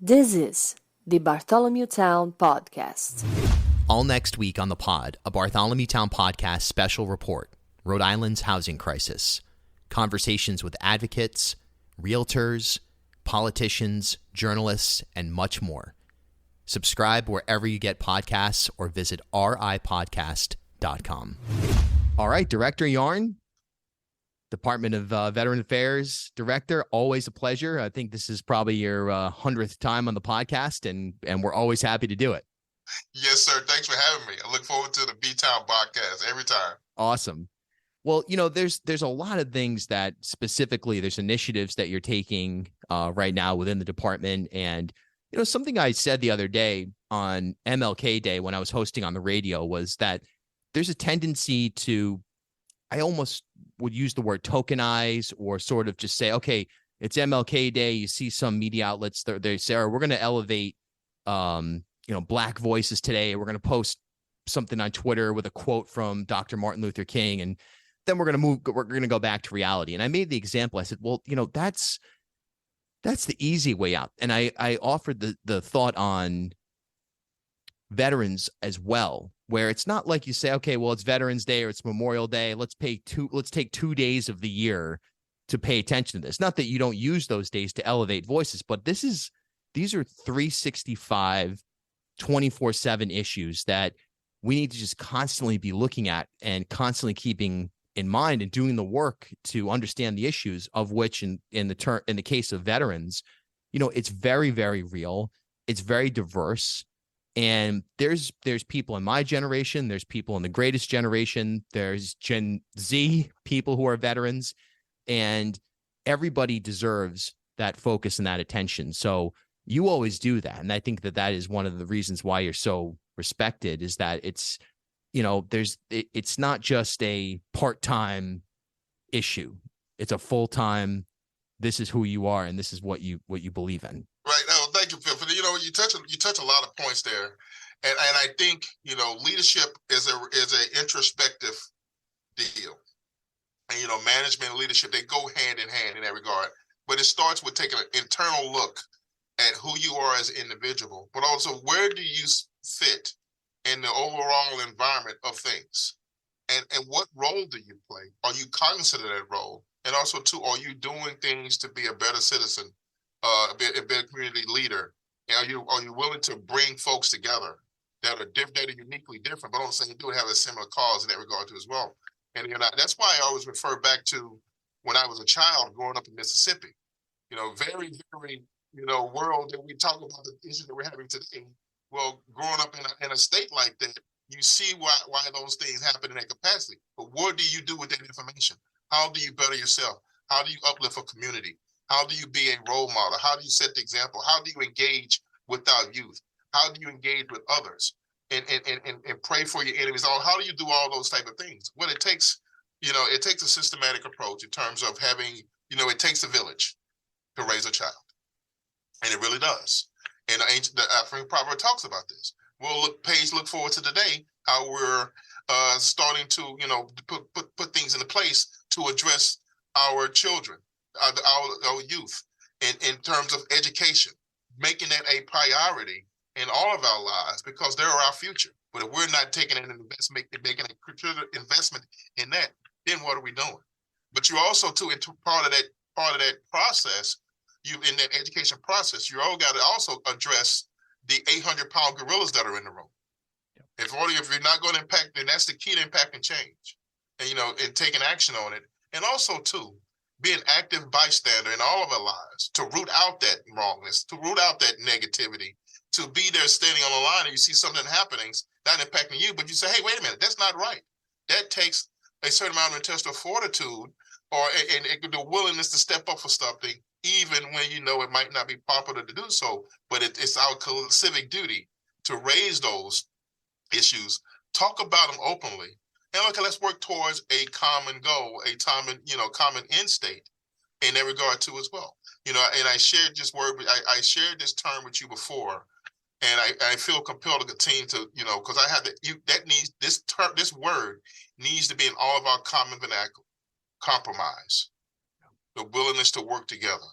This is the Bartholomew Town Podcast. All next week on the pod, a Bartholomew Town Podcast special report, Rhode Island's housing crisis. Conversations with advocates, realtors, politicians, journalists, and much more. Subscribe wherever you get podcasts or visit ripodcast.com. All right, Director Yarn, Department of Veteran Affairs Director, always a pleasure. I think this is probably your 100th time on the podcast, and we're always happy to do it. Yes, sir. Thanks for having me. I look forward to the B-Town podcast every time. Awesome. Well, you know, there's a lot of things that specifically there's initiatives that you're taking right now within the department. And, you know, something I said the other day on MLK Day when I was hosting on the radio was that there's a tendency to, I almost would use the word tokenize or sort of just say, okay, it's MLK Day. You see some media outlets, they say, oh, we're going to elevate, Black voices today. We're going to post something on Twitter with a quote from Dr. Martin Luther King. And then we're going to go back to reality. And I made the example. I said, well, you know, that's the easy way out. And I offered the thought on veterans as well, where it's not like you say, okay, well, it's Veterans Day or it's Memorial Day. Let's take 2 days of the year to pay attention to this. Not that you don't use those days to elevate voices, but these are 365, 24/7 issues that we need to just constantly be looking at and constantly keeping in mind and doing the work to understand the issues, of which in the case of veterans, you know, it's very, very real. It's very diverse. And there's people in my generation, there's people in the greatest generation, there's Gen Z people who are veterans, and everybody deserves that focus and that attention. So you always do that. And I think that is one of the reasons why you're so respected, is that it's, you know, it's not just a part-time issue. It's a full-time, this is who you are and this is what you believe in. Right. No, thank you, Phil. You know, you touch a lot of points there, and I think, you know, leadership is a introspective deal, and you know, management and leadership, they go hand in hand in that regard. But it starts with taking an internal look at who you are as an individual, but also where do you fit in the overall environment of things, and what role do you play? Are you cognizant of that role? And also, too, are you doing things to be a better citizen? A better community leader? Are you willing to bring folks together that are uniquely different, but also do have a similar cause in that regard too as well? And you know, that's why I always refer back to when I was a child growing up in Mississippi. You know, very, very, you know, world that we talk about the issues that we're having today. Well, growing up in a state like that, you see why those things happen in that capacity. But what do you do with that information? How do you better yourself? How do you uplift a community? How do you be a role model? How do you set the example? How do you engage with our youth? How do you engage with others? And pray for your enemies? How do you do all those type of things? Well, it takes a systematic approach in terms of having, you know, it takes a village to raise a child. And it really does. And the African proverb talks about this. We'll look forward to the day how we're starting to, you know, put things into place to address our children, our youth, in terms of education, making that a priority in all of our lives, because they're our future. But if we're not taking an investment, making a investment in that, then what are we doing? But you also, too, into part of that process, in that education process, you all got to also address the 800-pound gorillas that are in the room. If you're not going to impact, then that's the key to impacting change, and you know, and taking action on it, and also too, be an active bystander in all of our lives to root out that wrongness, to root out that negativity, to be there standing on the line and you see something happening, not impacting you, but you say, hey, wait a minute, that's not right. That takes a certain amount of intestinal fortitude and the willingness to step up for something, even when you know it might not be popular to do so, but it's our civic duty to raise those issues, talk about them openly, and okay, let's work towards a common goal, common end state in that regard too as well. You know, and I shared I shared this term with you before, and I feel compelled to continue to, you know, because this word needs to be in all of our common vernacular: compromise, the willingness to work together,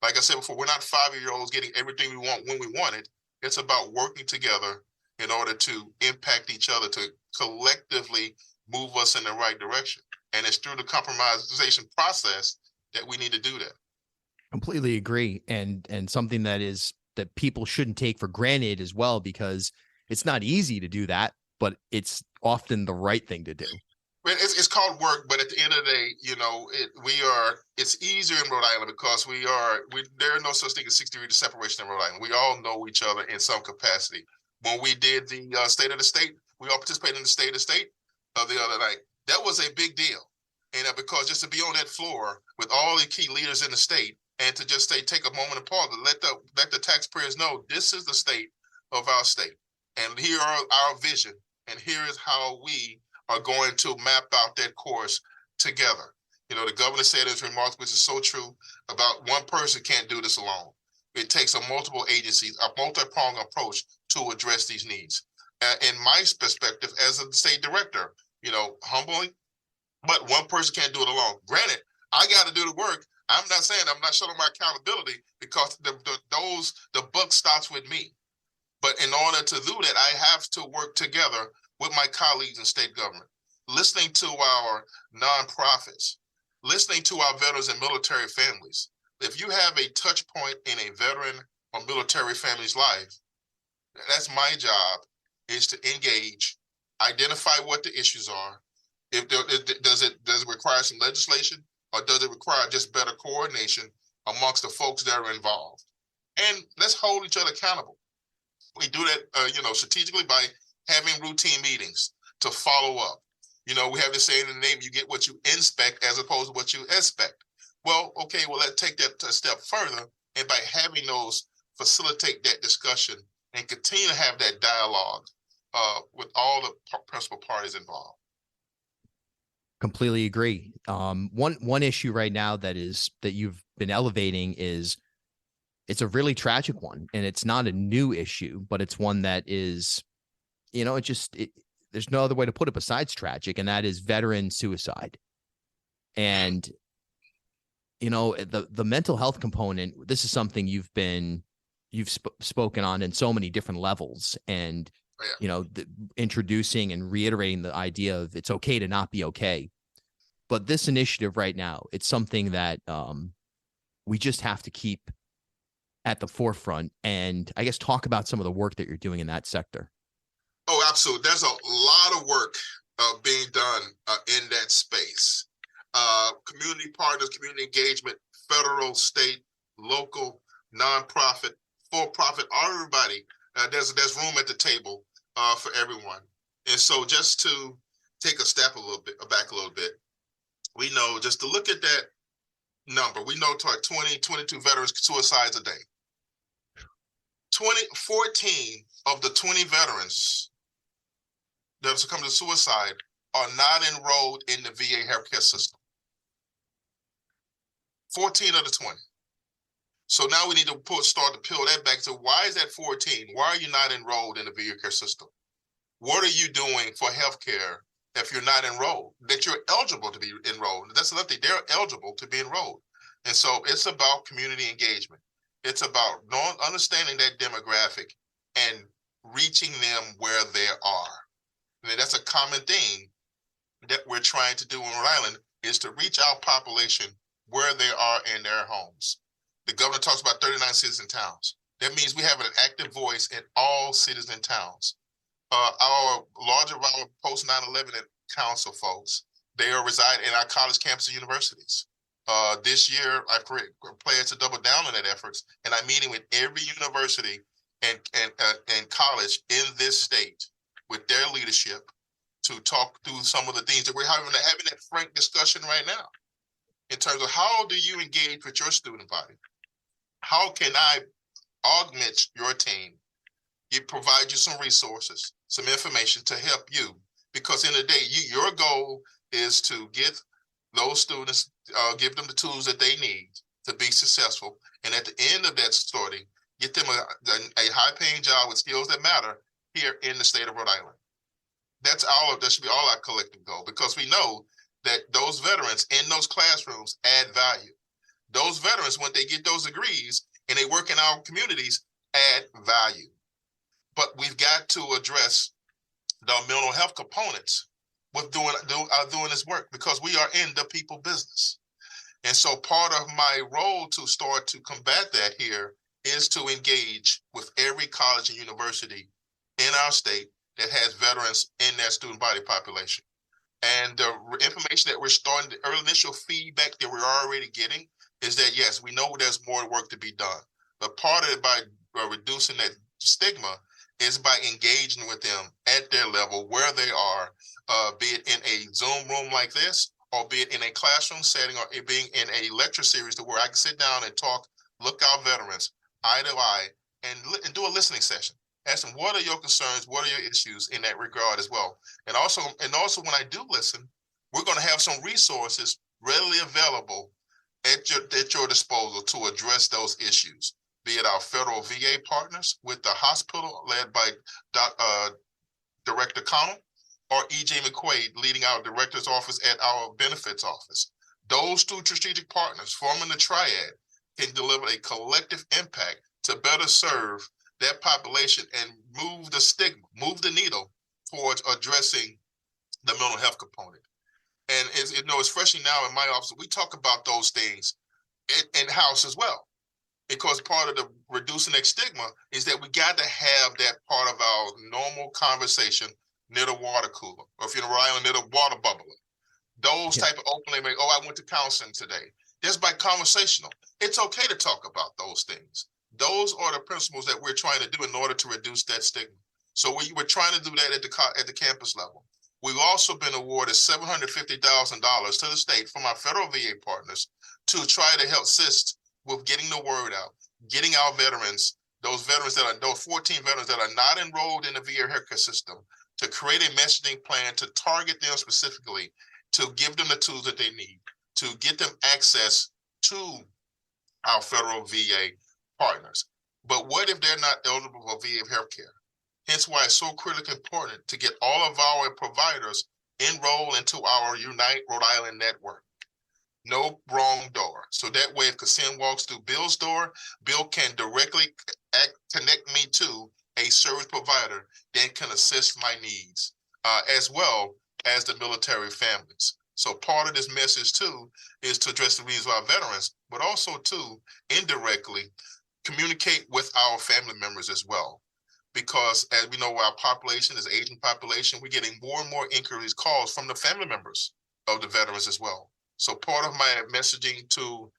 Like I said before, we're not 5-year-olds getting everything we want when we want it. It's about working together in order to impact each other, to collectively move us in the right direction. And it's through the compromisation process that we need to do that. Completely agree. And something that people shouldn't take for granted as well, because it's not easy to do that, but it's often the right thing to do. It's called work, but at the end of the day, it's easier in Rhode Island because there are no such thing as 6 degrees of separation in Rhode Island. We all know each other in some capacity. When we did the State of the State, we all participated in the State of the State the other night. That was a big deal. And because just to be on that floor with all the key leaders in the state and to just take a moment of pause to let the taxpayers know this is the state of our state. And here are our vision. And here is how we are going to map out that course together. The governor said his remarks, which is so true, about one person can't do this alone. It takes a multiple agencies, a multi-pronged approach to address these needs. In my perspective, as a state director, humbly, but one person can't do it alone. Granted, I got to do the work. I'm not saying I'm not showing my accountability because the buck stops with me. But in order to do that, I have to work together with my colleagues in state government, listening to our nonprofits, listening to our veterans and military families. If you have a touch point in a veteran or military family's life, that's my job, is to engage, identify what the issues are. Does it require some legislation, or does it require just better coordination amongst the folks that are involved? And let's hold each other accountable. We do that, strategically by having routine meetings to follow up. We have the saying in the name, you get what you inspect as opposed to what you expect. Well, okay, let's take that a step further. And by having those, facilitate that discussion and continue to have that dialogue with all the principal parties involved. Completely agree. One issue right now that you've been elevating is, it's a really tragic one, and it's not a new issue, but it's one that is, there's no other way to put it besides tragic, and that is veteran suicide. And the mental health component, this is something you've spoken on in so many different levels, and introducing and reiterating the idea of it's okay to not be okay. But this initiative right now, it's something that we just have to keep at the forefront, and I guess talk about some of the work that you're doing in that sector. Oh, absolutely. There's a lot of work being done in that space. Community partners, community engagement, federal, state, local, nonprofit, for-profit, everybody. There's room at the table for everyone. And so just to take a step back a little bit, we know, just to look at that number, we know to like 22 veterans suicides a day. 14 of the 20 veterans that have succumbed to suicide are not enrolled in the VA healthcare system. 14 of the 20. So now we need to start to peel that back. So why is that 14? Why are you not enrolled in the VA care system? What are you doing for healthcare if you're not enrolled? That you're eligible to be enrolled. That's another thing. They're eligible to be enrolled. And so it's about community engagement. It's about understanding that demographic and reaching them where they are. And that's a common thing that we're trying to do in Rhode Island, is to reach our population where they are in their homes. The governor talks about 39 cities and towns. That means we have an active voice in all cities and towns. Our post 9/11 council folks, they are residing in our college campuses and universities. This year, I plan to double down on that efforts, and I'm meeting with every university and college in this state with their leadership to talk through some of the things that we're having that frank discussion right now in terms of how do you engage with your student body? How can I augment your team? Provide you some resources, some information to help you, because in the day, your goal is to get those students, give them the tools that they need to be successful. And at the end of that story, get them a high-paying job with skills that matter here in the state of Rhode Island. That should be all our collective goal, because we know that those veterans in those classrooms add value. those veterans, when they get those degrees and they work in our communities, add value. But we've got to address the mental health components with doing this work, because we are in the people business. And so part of my role to start to combat that here is to engage with every college and university in our state that has veterans in their student body population. And the information that we're starting, the early initial feedback that we're already getting is that, yes, we know there's more work to be done. But part of it, by reducing that stigma, is by engaging with them at their level where they are, be it in a Zoom room like this, or be it in a classroom setting, or it being in a lecture series to where I can sit down and talk, look our veterans eye to eye, and do a listening session. Ask them, what are your concerns? What are your issues in that regard as well? And also when I do listen, we're going to have some resources readily available at your disposal to address those issues, be it our federal VA partners with the hospital led by Director Connell, or E.J. McQuaid leading our director's office at our benefits office. Those two strategic partners forming the triad can deliver a collective impact to better serve that population and move the stigma, move the needle towards addressing the mental health component. And especially now in my office, we talk about those things in-house as well, because part of the reducing that stigma is that we got to have that part of our normal conversation near the water cooler, or if you're in Rhode Island, near the water bubbler. Those type of openly, I went to counseling today. Just by conversational, it's okay to talk about those things. Those are the principles that we're trying to do in order to reduce that stigma. So we're trying to do that at the campus level. We've also been awarded $750,000 to the state from our federal VA partners to try to help assist with getting the word out, getting our veterans, those 14 veterans that are not enrolled in the VA healthcare system, to create a messaging plan to target them specifically, to give them the tools that they need, to get them access to our federal VA partners. But what if they're not eligible for VA healthcare? Hence why it's so critically important to get all of our providers enrolled into our Unite Rhode Island network. No wrong door. So that way, if Kasim walks through Bill's door, Bill can directly connect me to a service provider that can assist my needs, as well as the military families. So part of this message too is to address the needs of our veterans, but also to indirectly communicate with our family members as well. Because as we know, our population is aging population, we're getting more and more inquiries, calls from the family members of the veterans as well. So part of my messaging to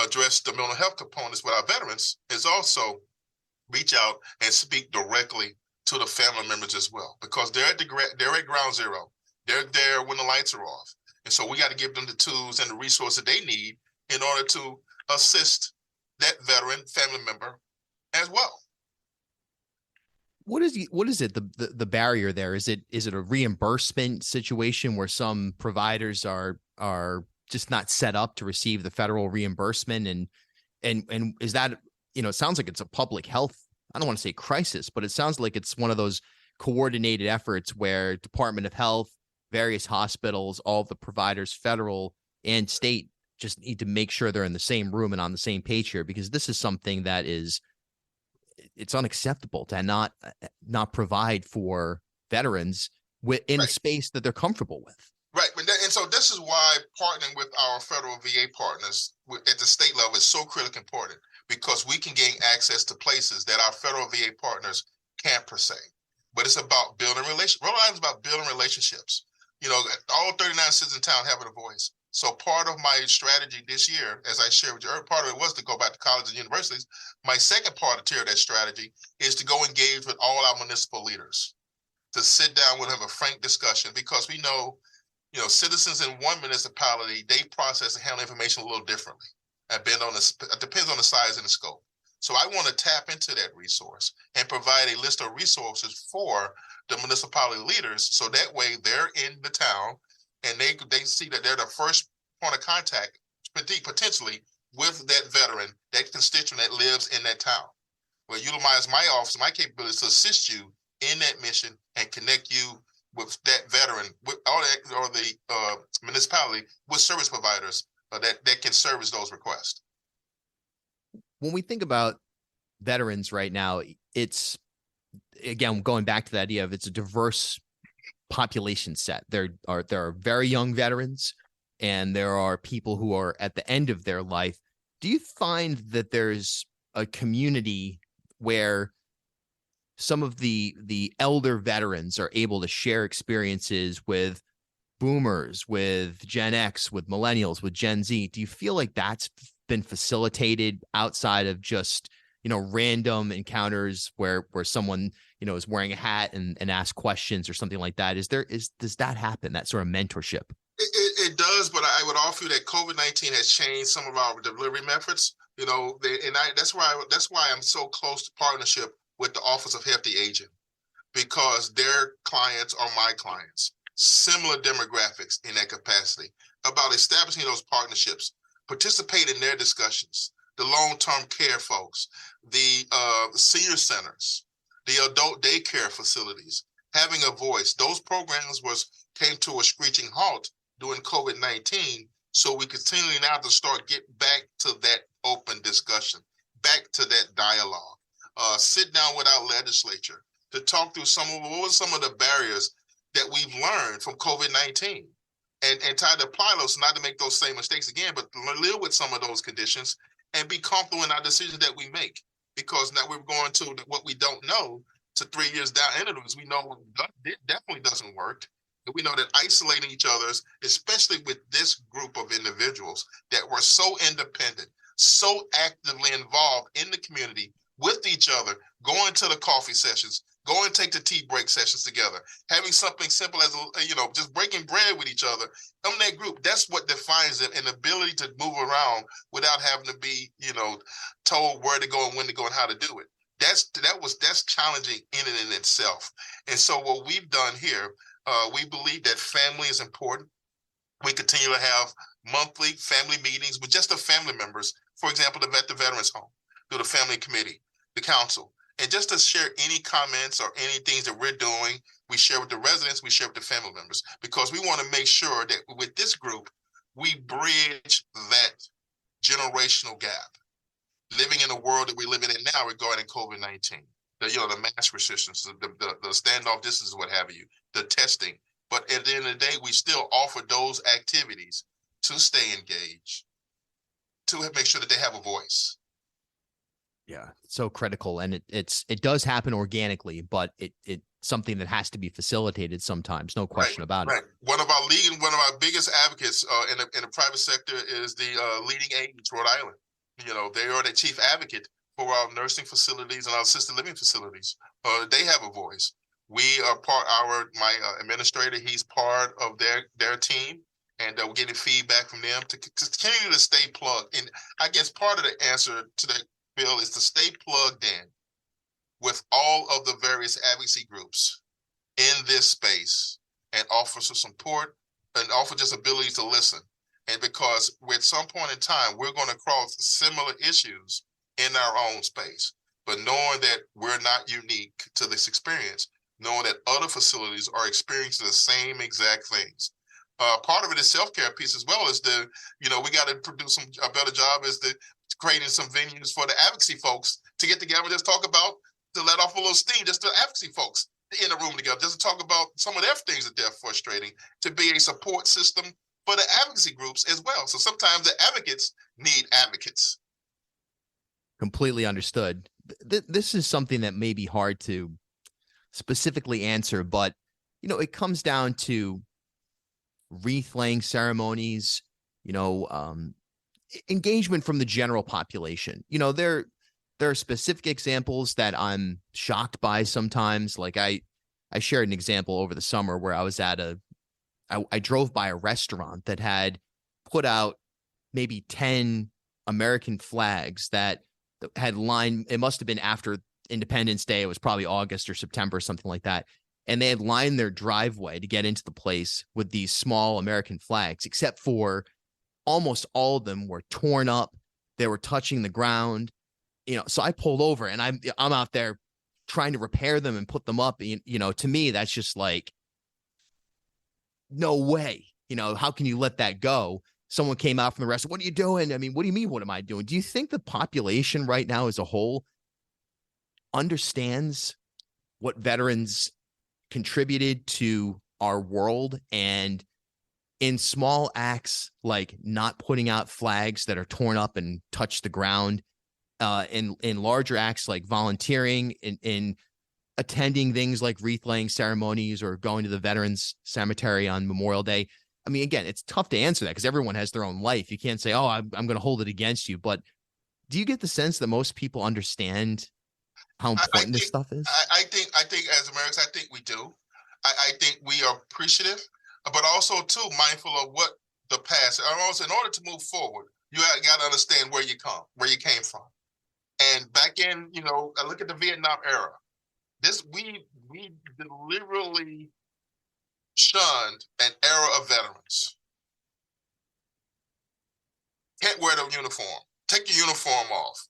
address the mental health components with our veterans is also reach out and speak directly to the family members as well, because they're at ground zero. They're there when the lights are off. And so we got to give them the tools and the resources they need in order to assist that veteran family member as well. What is it the barrier there? Is it a reimbursement situation where some providers are just not set up to receive the federal reimbursement, and is that, it sounds like it's a public health, I don't want to say crisis, but it sounds like it's one of those coordinated efforts where Department of Health, various hospitals, all the providers, federal and state, just need to make sure they're in the same room and on the same page here, because this is something that it's unacceptable to not provide for veterans in a space that they're comfortable with. Right. And so this is why partnering with our federal VA partners at the state level is so critically important, because we can gain access to places that our federal VA partners can't per se. But it's about building relationships. Rhode Island's about building relationships. All 39 cities in town having a voice. So part of my strategy this year, as I shared with you, part of it was to go back to colleges and universities. My second part of that strategy is to go engage with all our municipal leaders, to sit down with them, have a frank discussion, because we know, citizens in one municipality, they process and handle information a little differently. It depends on the size and the scope. So I want to tap into that resource and provide a list of resources for the municipality leaders, so that way they're in the town and they see that they're the first point of contact potentially with that veteran, that constituent that lives in that town. We'll utilize my office, my capabilities to assist you in that mission and connect you with that veteran, or the municipality, with service providers that can service those requests. when we think about veterans right now, it's, again, going back to the idea of it's a diverse population set. There are very young veterans, and there are people who are at the end of their life. Do you find that there's a community where some of the elder veterans are able to share experiences with boomers, with Gen X, with millennials, with Gen Z? Do you feel like that's been facilitated outside of just, random encounters where someone, is wearing a hat and ask questions or something like that? Does that happen, that sort of mentorship? It does, but I would offer you that COVID-19 has changed some of our delivery methods. That's why I'm so close to partnership with the Office of Healthy Aging, because their clients are my clients, similar demographics in that capacity. About establishing those partnerships, participate in their discussions. The long-term care folks, the senior centers, the adult daycare facilities, having a voice. Those programs came to a screeching halt during COVID-19, so we continue now to get back to that open discussion, back to that dialogue. Sit down with our legislature to talk through what were some of the barriers that we've learned from COVID-19, and try to apply those, not to make those same mistakes again, but to live with some of those conditions and be comfortable in our decisions that we make. Because now we're going to what we don't know to 3 years down into this. We know it definitely doesn't work. And we know that isolating each other, especially with this group of individuals that were so independent, so actively involved in the community with each other, going to the coffee sessions, go and take the tea break sessions together, having something simple as, just breaking bread with each other. In that group, that's what defines it, an ability to move around without having to be, told where to go and when to go and how to do it. That's challenging in itself. And so what we've done here, we believe that family is important. We continue to have monthly family meetings with just the family members. For example, the Veterans Home, through the family committee, the council. And just to share any comments or any things that we're doing, we share with the residents, we share with the family members, because we want to make sure that with this group, we bridge that generational gap. Living in the world that we're living in now regarding COVID-19, the mask restrictions, the standoff distance, what have you, the testing. But at the end of the day, we still offer those activities to stay engaged, to make sure that they have a voice. Yeah, so critical, and it does happen organically, but it's something that has to be facilitated sometimes. No question about it. One of our biggest advocates in the private sector is the Leading Age Rhode Island. They are the chief advocate for our nursing facilities and our assisted living facilities. They have a voice. We are my administrator, he's part of their team, and we're getting feedback from them to continue to stay plugged. And I guess part of the answer to that, Bill, is to stay plugged in with all of the various advocacy groups in this space and offer some support and offer just ability to listen. And because at some point in time, we're going to cross similar issues in our own space, but knowing that we're not unique to this experience, knowing that other facilities are experiencing the same exact things. Part of it is self-care piece as well as we got to produce a better job as creating some venues for the advocacy folks to get together and just talk about, to let off a little steam, just the advocacy folks in a room together, just to talk about some of their things that they're frustrating, to be a support system for the advocacy groups as well. So sometimes the advocates need advocates. Completely understood. This is something that may be hard to specifically answer, but it comes down to wreath laying ceremonies, engagement from the general population. There are specific examples that I'm shocked by sometimes. Like I shared an example over the summer where I was at I drove by a restaurant that had put out maybe 10 American flags that had lined, it must have been after Independence Day. It was probably August or September, something like that. And they had lined their driveway to get into the place with these small American flags, except for almost all of them were torn up. They were touching the ground. So I pulled over and I'm out there trying to repair them and put them up. To me, that's just like, no way. How can you let that go? someone came out from the rest. What are you doing? I mean, what do you mean? What am I doing? Do you think the population right now as a whole understands what veterans contributed to our world, and in small acts like not putting out flags that are torn up and touch the ground, in larger acts like volunteering, in attending things like wreath laying ceremonies or going to the Veterans Cemetery on Memorial Day? I mean, again, it's tough to answer that because everyone has their own life. You can't say, oh, I'm going to hold it against you. But do you get the sense that most people understand how important this stuff is? I think as Americans, I think we do. I think we are appreciative, but also too mindful of what the past. Also, in order to move forward, you got to understand where you came from. And back in, I look at the Vietnam era. We deliberately shunned an era of veterans. Can't wear the uniform. Take your uniform off.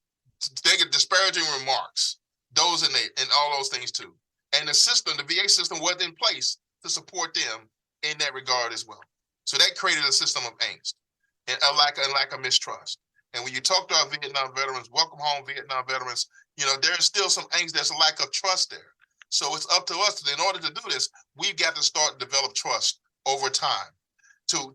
They get disparaging remarks. Those and all those things too. And the VA system was in place to support them in that regard as well. So that created a system of angst and a lack of mistrust. And when you talk to our Vietnam veterans, welcome home Vietnam veterans, there's still some angst. There's a lack of trust there. So it's up to us. In order to do this, we've got to start to develop trust over time to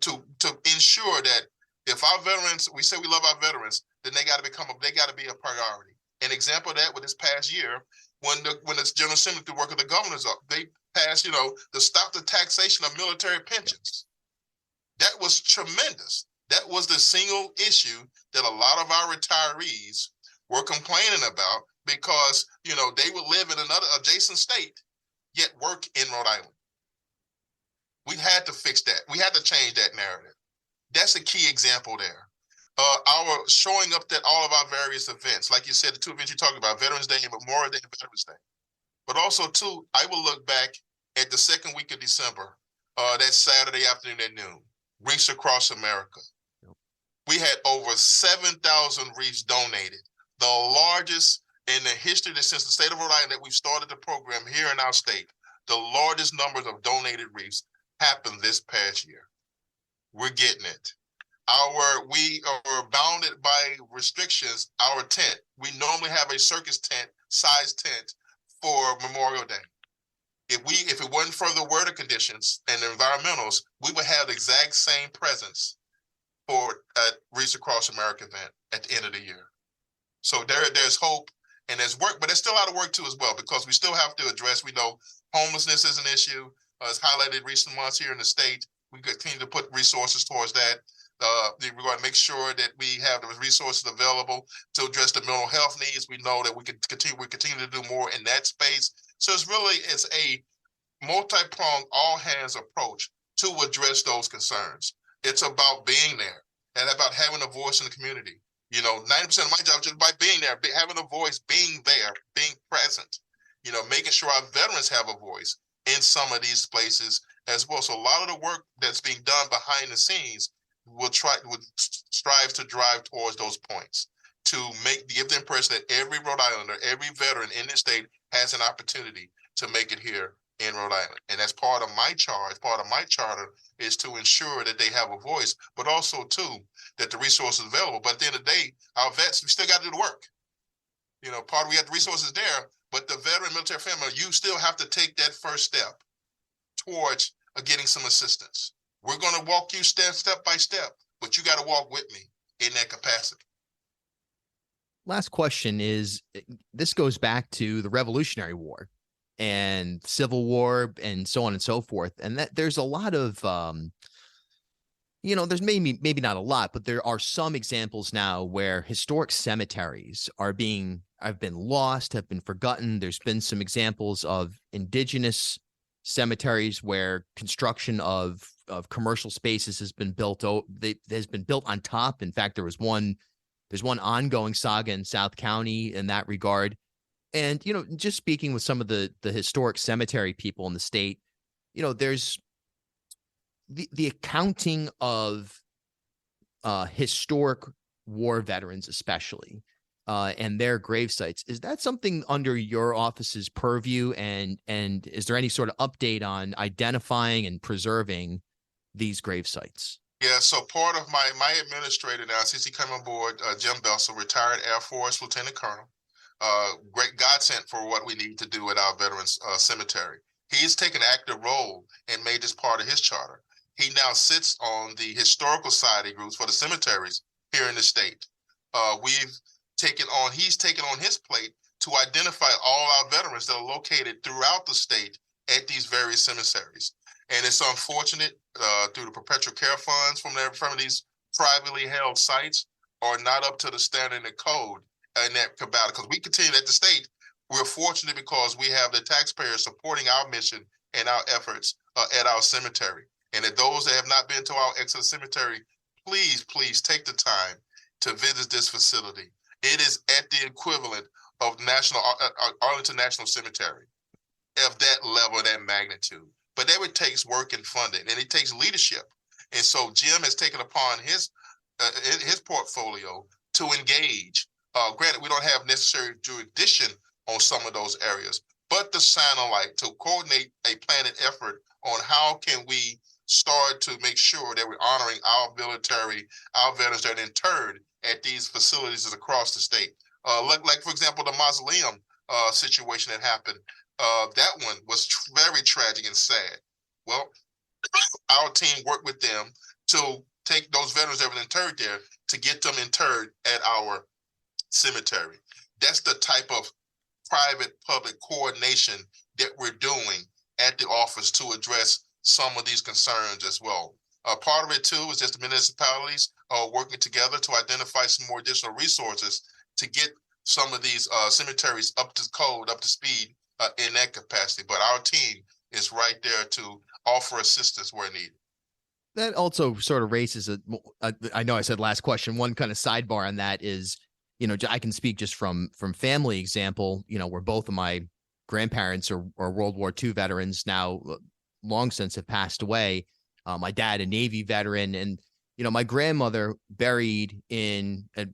ensure that if our veterans, we say we love our veterans, then they got to be a priority. An example of that with this past year, when the General Assembly, through work of the governors, they passed, to stop the taxation of military pensions. That was tremendous. That was the single issue that a lot of our retirees were complaining about because, they would live in another adjacent state, yet work in Rhode Island. We had to fix that. We had to change that narrative. That's a key example there. Our showing up at all of our various events, like you said, the two events you talked about, Veterans Day and Memorial Day and Veterans Day. But also, too, I will look back at the second week of December, that Saturday afternoon at noon, Wreaths Across America. Yep. We had over 7,000 wreaths donated, the largest in the history since the state of Rhode Island that we've started the program here in our state. The largest numbers of donated wreaths happened this past year. We're getting it. We are bounded by restrictions. Our tent, we normally have a circus tent, size tent for Memorial Day. If it wasn't for the weather conditions and the environmentals, we would have the exact same presence for a Wreaths Across America event at the end of the year. So there's hope and there's work, but there's still a lot of work too as well, because we still have to address, we know homelessness is an issue. It's highlighted recent months here in the state. We continue to put resources towards that. We're going to make sure that we have the resources available to address the mental health needs. We know that we continue to do more in that space. So it's a multi-pronged, all-hands approach to address those concerns. It's about being there and about having a voice in the community. 90% of my job is just by being there, having a voice, being there, being present, making sure our veterans have a voice in some of these places as well. So a lot of the work that's being done behind the scenes would strive to drive towards those points, to give the impression that every Rhode Islander, every veteran in this state has an opportunity to make it here in Rhode Island. And that's part of my charge, part of my charter, is to ensure that they have a voice, but also too, that the resources available. But at the end of the day, our vets, we still got to do the work. We have the resources there, but the veteran military family, you still have to take that first step towards getting some assistance. We're going to walk you step by step, but you got to walk with me in that capacity. Last question is, this goes back to the Revolutionary War and Civil War and so on and so forth. And that there's a lot of, there's maybe not a lot, but there are some examples now where historic cemeteries have been lost, have been forgotten. There's been some examples of indigenous cemeteries where construction of commercial spaces has been built. Has been built on top. In fact, there's one ongoing saga in South County in that regard. And, just speaking with some of the historic cemetery people in the state, there's the accounting of historic war veterans, especially, and their grave sites. Is that something under your office's purview? And is there any sort of update on identifying and preserving these grave sites? Yeah, so part of my administrator now, since he came on board, Jim Belsel, retired Air Force Lieutenant Colonel, great godsend for what we need to do at our Veterans Cemetery. He's taken an active role and made this part of his charter. He now sits on the historical society groups for the cemeteries here in the state. He's taken on his plate to identify all our veterans that are located throughout the state at these various cemeteries. And it's unfortunate through the perpetual care funds from these privately held sites are not up to the standard and the code in that about it. Because we continue at the state, we're fortunate because we have the taxpayers supporting our mission and our efforts at our cemetery. And if those that have not been to our Exodus Cemetery, please take the time to visit this facility. It is at the equivalent of Arlington National Cemetery, of that level, that magnitude. But that takes work and funding, and it takes leadership. And so Jim has taken upon his portfolio to engage. Granted, we don't have necessary jurisdiction on some of those areas, but to shine a light, to coordinate a planned effort on how can we start to make sure that we're honoring our military, our veterans that are interred at these facilities across the state. Like for example, the mausoleum situation that happened. That one was very tragic and sad. Well, our team worked with them to take those veterans that were interred there to get them interred at our cemetery. That's the type of private-public coordination that we're doing at the office to address some of these concerns as well. Part of it, too, is just the municipalities working together to identify some more additional resources to get some of these cemeteries up to code, up to speed in that capacity. But our team is right there to offer assistance where needed. That also sort of raises I know I said last question, one kind of sidebar on that is, I can speak just from family example, where both of my grandparents are World War II veterans now, long since have passed away. My dad, a Navy veteran, and, my grandmother buried in a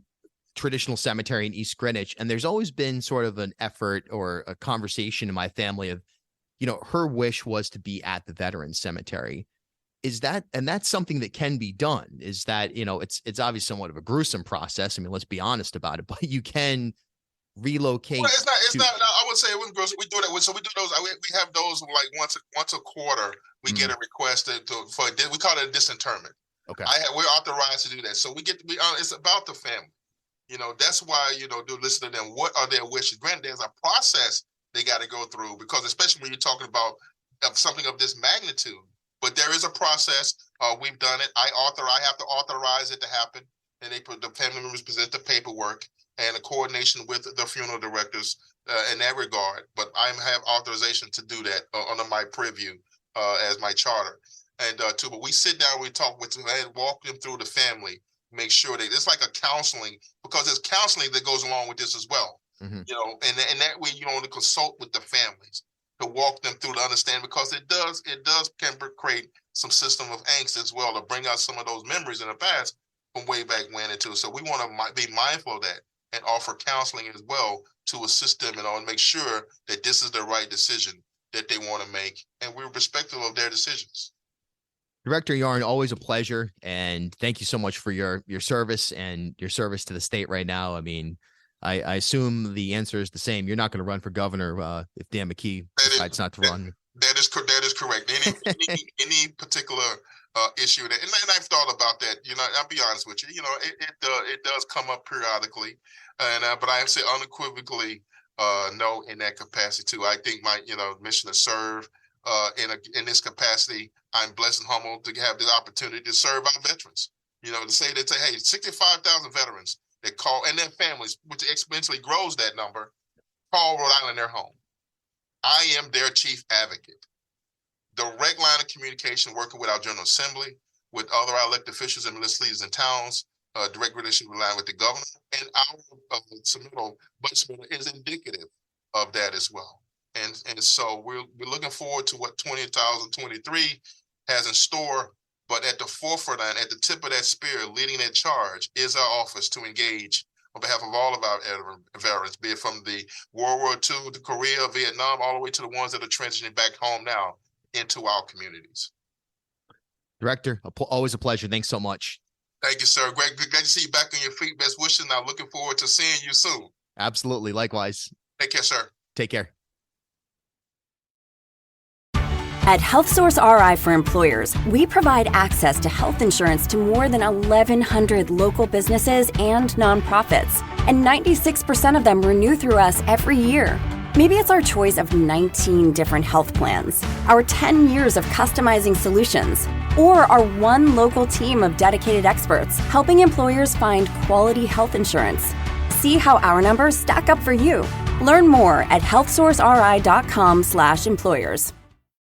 traditional cemetery in East Greenwich. And there's always been sort of an effort or a conversation in my family of, her wish was to be at the Veterans Cemetery. Is that, and that's something that can be done, is that, it's obviously somewhat of a gruesome process. I mean, let's be honest about it, but you can relocate. Well, it's not, I would say it wasn't gruesome. We do that. So we do those, we have those like once a quarter, we get a request we call it a disinterment. Okay. We're authorized to do that. So it's about the family. That's why, do listen to them. What are their wishes? Granted, there's a process they got to go through, because especially when you're talking about something of this magnitude, but there is a process. We've done it. I have to authorize it to happen, and the family members present the paperwork and a coordination with the funeral directors in that regard. But I have authorization to do that under my preview as my charter. And but we sit down, we talk with them, and walk them through the family, make sure that it's like a counseling, because there's counseling that goes along with this as well. And that way, to consult with the families, to walk them through to understand, because it can create some system of angst as well, to bring out some of those memories in the past from way back when too. So we want to be mindful of that and offer counseling as well to assist them and make sure that this is the right decision that they want to make, and we're respectful of their decisions. Director Yarn, always a pleasure, and thank you so much for your service and your service to the state right now. I mean, I assume the answer is the same. You're not going to run for governor if Dan McKee decides not to run. That is correct. Any particular issue and I've thought about that. I'll be honest with you. It does come up periodically, and but I say unequivocally no in that capacity too. I think my mission to serve in this capacity. I'm blessed and humbled to have the opportunity to serve our veterans. To say hey, 65,000 veterans that call, and their families, which exponentially grows that number, call Rhode Island their home. I am their chief advocate. Direct line of communication, working with our General Assembly, with other elected officials and municipal leaders in towns, direct relationship line with the governor, and our budget submittal is indicative of that as well. And so we're looking forward to what 2023 has in store. But at the forefront and at the tip of that spear, leading that charge, is our office to engage on behalf of all of our veterans, be it from the World War II to Korea, Vietnam, all the way to the ones that are transitioning back home now into our communities. Director, always a pleasure. Thanks so much. Thank you, sir. Great to see you back on your feet. Best wishes. I'm looking forward to seeing you soon. Absolutely. Likewise. Take care, sir. Take care. At HealthSource RI for Employers, we provide access to health insurance to more than 1,100 local businesses and nonprofits, and 96% of them renew through us every year. Maybe it's our choice of 19 different health plans, our 10 years of customizing solutions, or our one local team of dedicated experts helping employers find quality health insurance. See how our numbers stack up for you. Learn more at healthsourceri.com/employers.